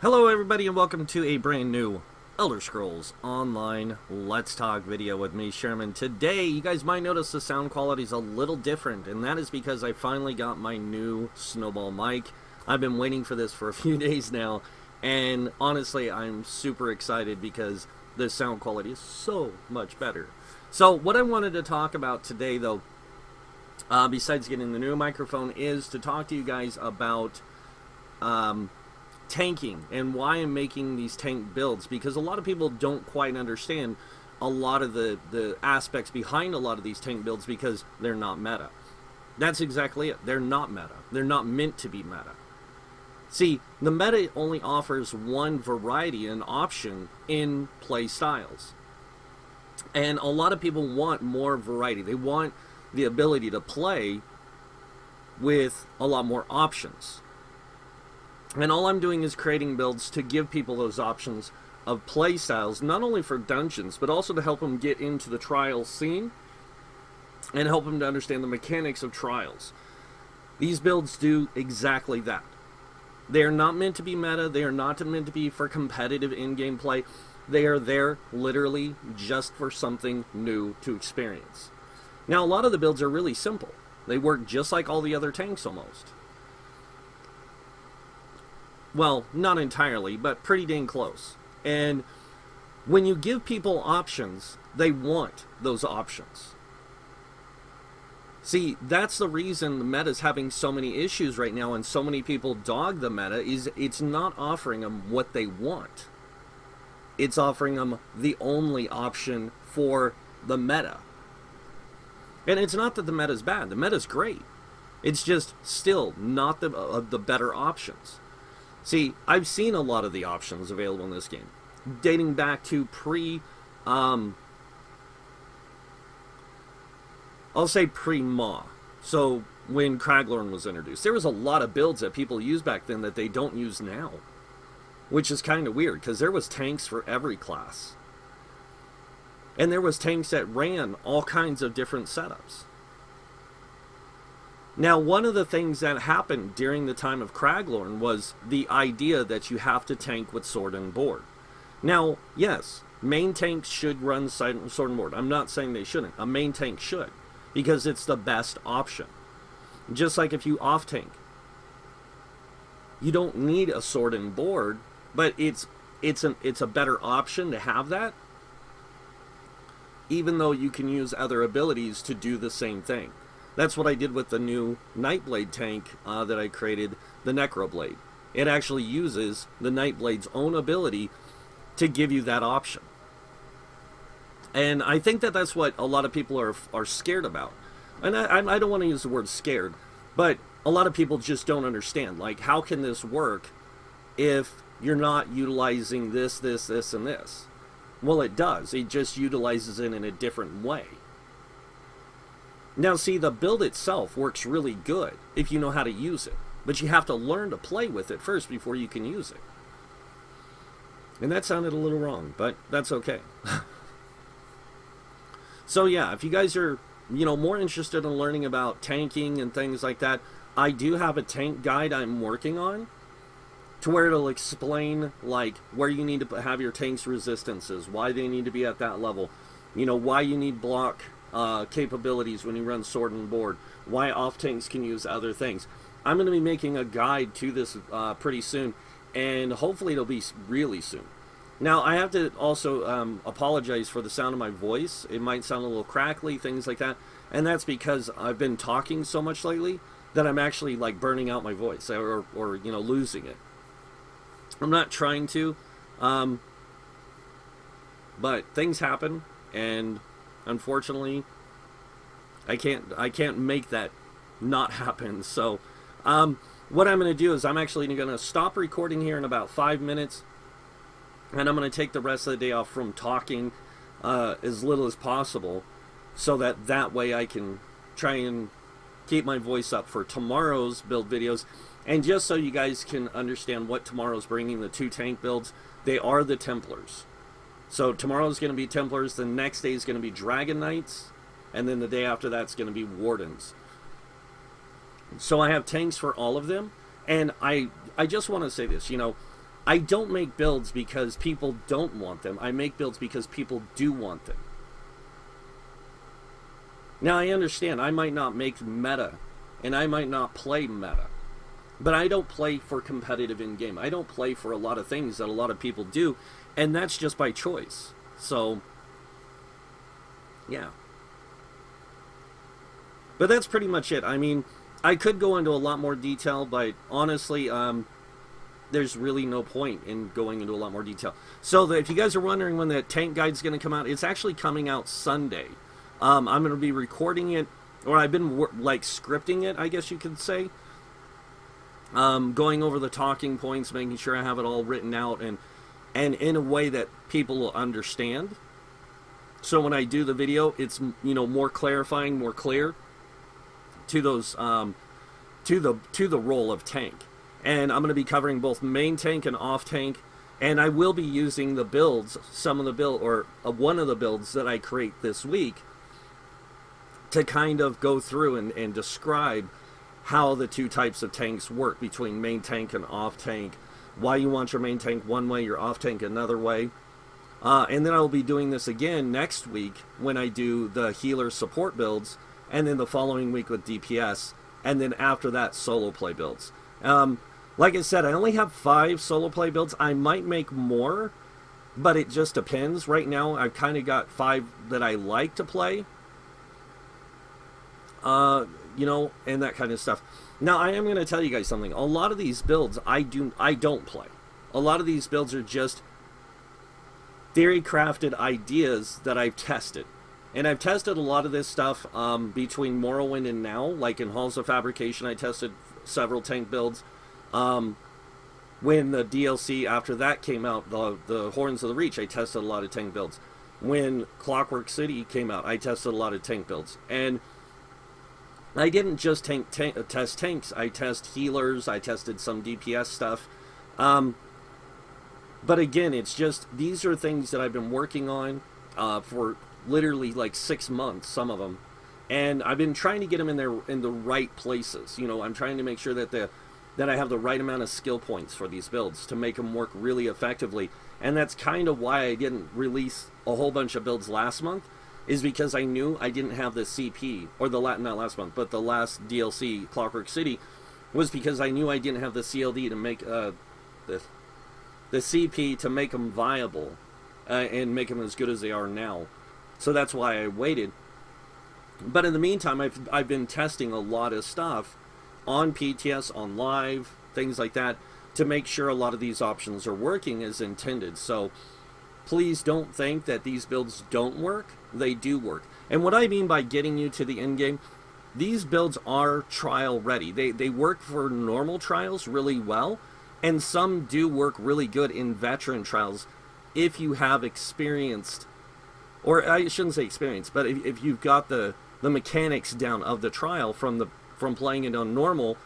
Hello everybody and welcome to a brand new Elder Scrolls Online Let's Talk video with me, Sherman. Today, you guys might notice the sound quality is a little different, and that is because I finally got my new Snowball mic. I've been waiting for this for a few days now, and honestly, I'm super excited because the sound quality is so much better. So, what I wanted to talk about today, though, besides getting the new microphone, is to talk to you guys about tanking and why I'm making these tank builds, because a lot of people don't quite understand a lot of the aspects behind a lot of these tank builds because they're not meta. That's exactly it. They're not meta. They're not meant to be meta. See, the meta only offers one variety and option in play styles. And a lot of people want more variety. They want the ability to play with a lot more options. And all I'm doing is creating builds to give people those options of play styles, not only for dungeons, but also to help them get into the trial scene and help them to understand the mechanics of trials. These builds do exactly that. They are not meant to be meta. They are not meant to be for competitive in-game play. They are there literally just for something new to experience. Now, a lot of the builds are really simple. They work just like all the other tanks almost. Well, not entirely, but pretty dang close. And when you give people options, they want those options. See, that's the reason the meta is having so many issues right now and so many people dog the meta, is it's not offering them what they want. It's offering them the only option for the meta. And it's not that the meta is bad. The meta is great. It's just still not the better options. See, I've seen a lot of the options available in this game, dating back to I'll say pre-Maw. So, when Craglorn was introduced, there was a lot of builds that people used back then that they don't use now. Which is kind of weird, because there was tanks for every class. And there was tanks that ran all kinds of different setups. Now, one of the things that happened during the time of Craglorn was the idea that you have to tank with sword and board. Now, yes, main tanks should run sword and board. I'm not saying they shouldn't. A main tank should, because it's the best option. Just like if you off-tank. You don't need a sword and board, but it's a better option to have that, even though you can use other abilities to do the same thing. That's what I did with the new Nightblade tank that I created, the Necroblade. It actually uses the Nightblade's own ability to give you that option. And I think that that's what a lot of people are scared about. And I don't want to use the word scared, but a lot of people just don't understand. Like, how can this work if you're not utilizing this, and this? Well, it does. It just utilizes it in a different way. Now, see, the build itself works really good if you know how to use it. But you have to learn to play with it first before you can use it. And that sounded a little wrong, but that's okay. So, yeah, if you guys are, more interested in learning about tanking and things like that, I do have a tank guide I'm working on to where it'll explain, like, where you need to have your tank's resistances, why they need to be at that level, why you need block capabilities when you run sword and board, why off tanks can use other things. I'm going to be making a guide to this pretty soon, and hopefully it'll be really soon. Now, I have to also apologize for the sound of my voice. It might sound a little crackly, things like that, and that's because I've been talking so much lately that I'm actually like burning out my voice or losing it. I'm not trying to, but things happen, and unfortunately, I can't make that not happen. So, what I'm going to do is I'm actually going to stop recording here in about 5 minutes, and I'm going to take the rest of the day off from talking as little as possible, so that way I can try and keep my voice up for tomorrow's build videos. And just so you guys can understand what tomorrow's bringing, the 2 tank builds, they are the Templars. So tomorrow's going to be Templars, the next day is going to be Dragon Knights, and then the day after that's going to be Wardens. So I have tanks for all of them, and I just want to say this, I don't make builds because people don't want them. I make builds because people do want them. Now, I understand I might not make meta, and I might not play meta, but I don't play for competitive in-game. I don't play for a lot of things that a lot of people do, and that's just by choice. So, yeah. But that's pretty much it. I mean, I could go into a lot more detail, but honestly, there's really no point in going into a lot more detail. So, if you guys are wondering when the tank guide's going to come out, it's actually coming out Sunday. I'm going to be recording it, or I've been like scripting it, I guess you could say. Going over the talking points, making sure I have it all written out, and in a way that people will understand. So when I do the video, it's, you know, more clarifying, more clear to those to the role of tank. And I'm going to be covering both main tank and off tank, and I will be using the builds, some of the build, or one of the builds that I create this week, to kind of go through and describe how the two types of tanks work between main tank and off tank, why you want your main tank one way, your off tank another way. And then I'll be doing this again next week when I do the healer support builds, and then the following week with DPS, and then after that solo play builds. Like I said, I only have 5 solo play builds. I might make more, but it just depends. Right now I've kind of got 5 that I like to play. You know, and that kind of stuff. Now, I am going to tell you guys something. A lot of these builds I don't play. A lot of these builds are just theory crafted ideas that I've tested. And I've tested a lot of this stuff between Morrowind and now. Like in Halls of Fabrication, I tested several tank builds. When the DLC after that came out, the Horns of the Reach, I tested a lot of tank builds. When Clockwork City came out, I tested a lot of tank builds. And I didn't just test tanks. I test healers. I tested some DPS stuff. But again, it's just, these are things that I've been working on for literally like 6 months, some of them. And I've been trying to get them in the right places. You know, I'm trying to make sure that I have the right amount of skill points for these builds to make them work really effectively. And that's kind of why I didn't release a whole bunch of builds last month, is because I knew I didn't have the CP, or not last month, but the last DLC, Clockwork City, was because I knew I didn't have the CLD to make the CP to make them viable and make them as good as they are now. So that's why I waited. But in the meantime, I've been testing a lot of stuff on PTS, on live, things like that, to make sure a lot of these options are working as intended. So please don't think that these builds don't work. They do work. And what I mean by getting you to the end game, these builds are trial ready. They work for normal trials really well, and some do work really good in veteran trials if you have experienced, or I shouldn't say experience, but if you've got the mechanics down of the trial from playing it on normal.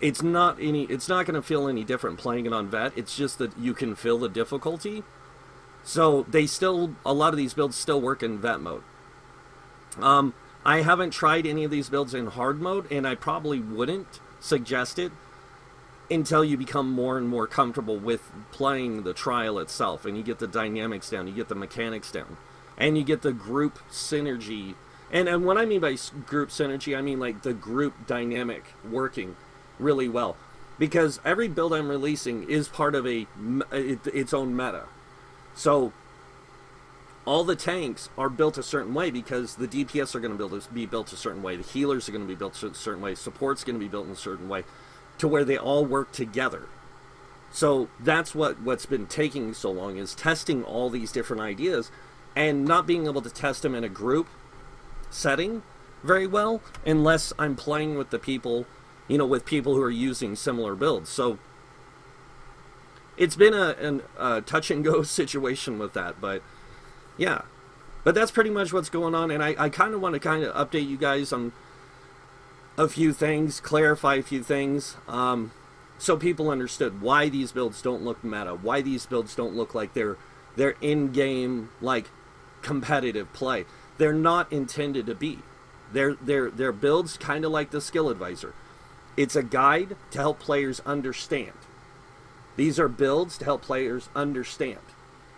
It's not going to feel any different playing it on vet. It's just that you can feel the difficulty. So a lot of these builds still work in vet mode. I haven't tried any of these builds in hard mode, and I probably wouldn't suggest it until you become more and more comfortable with playing the trial itself, and you get the dynamics down, you get the mechanics down, and you get the group synergy. And what I mean by group synergy, I mean like the group dynamic working really well. Because every build I'm releasing is part of its own meta. So all the tanks are built a certain way because the DPS are going to be built a certain way. The healers are going to be built a certain way. Support's going to be built in a certain way, to where they all work together. So that's what's been taking so long, is testing all these different ideas and not being able to test them in a group setting very well unless I'm playing with the people, you know, with people who are using similar builds. So it's been a touch and go situation with that, but yeah. But that's pretty much what's going on, and I kind of want to update you guys on a few things, clarify a few things, so people understood why these builds don't look meta, why these builds don't look like they're in-game, like, competitive play. They're not intended to be. They're builds kind of like the Skill Advisor. It's a guide to help players understand. These are builds to help players understand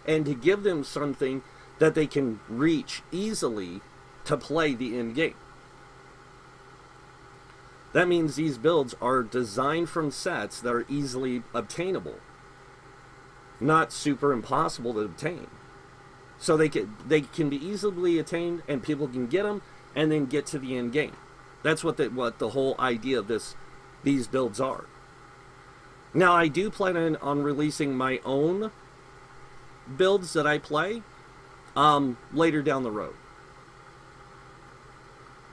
and to give them something that they can reach easily to play the end game. That means these builds are designed from sets that are easily obtainable, not super impossible to obtain. So they can be easily attained, and people can get them and then get to the end game. That's what the whole idea of these builds are. Now, I do plan on releasing my own builds that I play later down the road.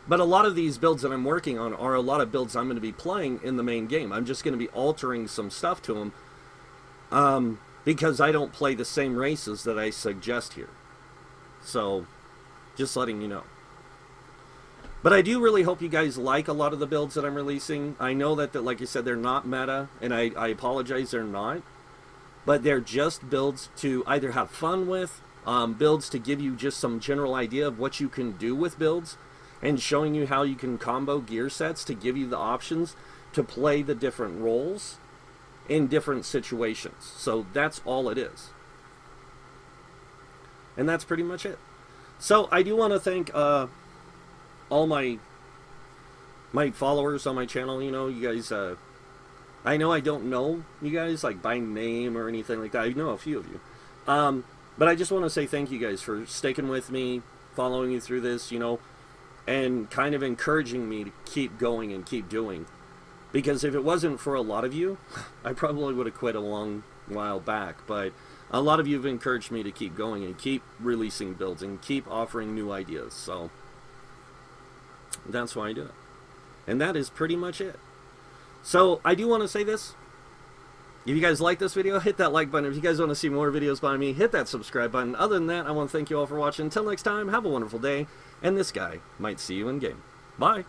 But a lot of these builds that I'm working on are a lot of builds I'm going to be playing in the main game. I'm just going to be altering some stuff to them because I don't play the same races that I suggest here. So, just letting you know. But I do really hope you guys like a lot of the builds that I'm releasing. I know that like I said, they're not meta, and I apologize, they're not. But they're just builds to either have fun with, builds to give you just some general idea of what you can do with builds, and showing you how you can combo gear sets to give you the options to play the different roles in different situations. So that's all it is. And that's pretty much it. So I do want to thank all my followers on my channel. You know, you guys, I know I don't know you guys like by name or anything like that. I know a few of you. But I just want to say thank you guys for sticking with me, following me through this, you know, and kind of encouraging me to keep going and keep doing. Because if it wasn't for a lot of you, I probably would have quit a long while back. But a lot of you have encouraged me to keep going and keep releasing builds and keep offering new ideas. So that's why I do it. And that is pretty much it. So I do want to say this. If you guys like this video, hit that like button. If you guys want to see more videos by me, hit that subscribe button. Other than that, I want to thank you all for watching. Until next time, have a wonderful day. And this guy might see you in game. Bye.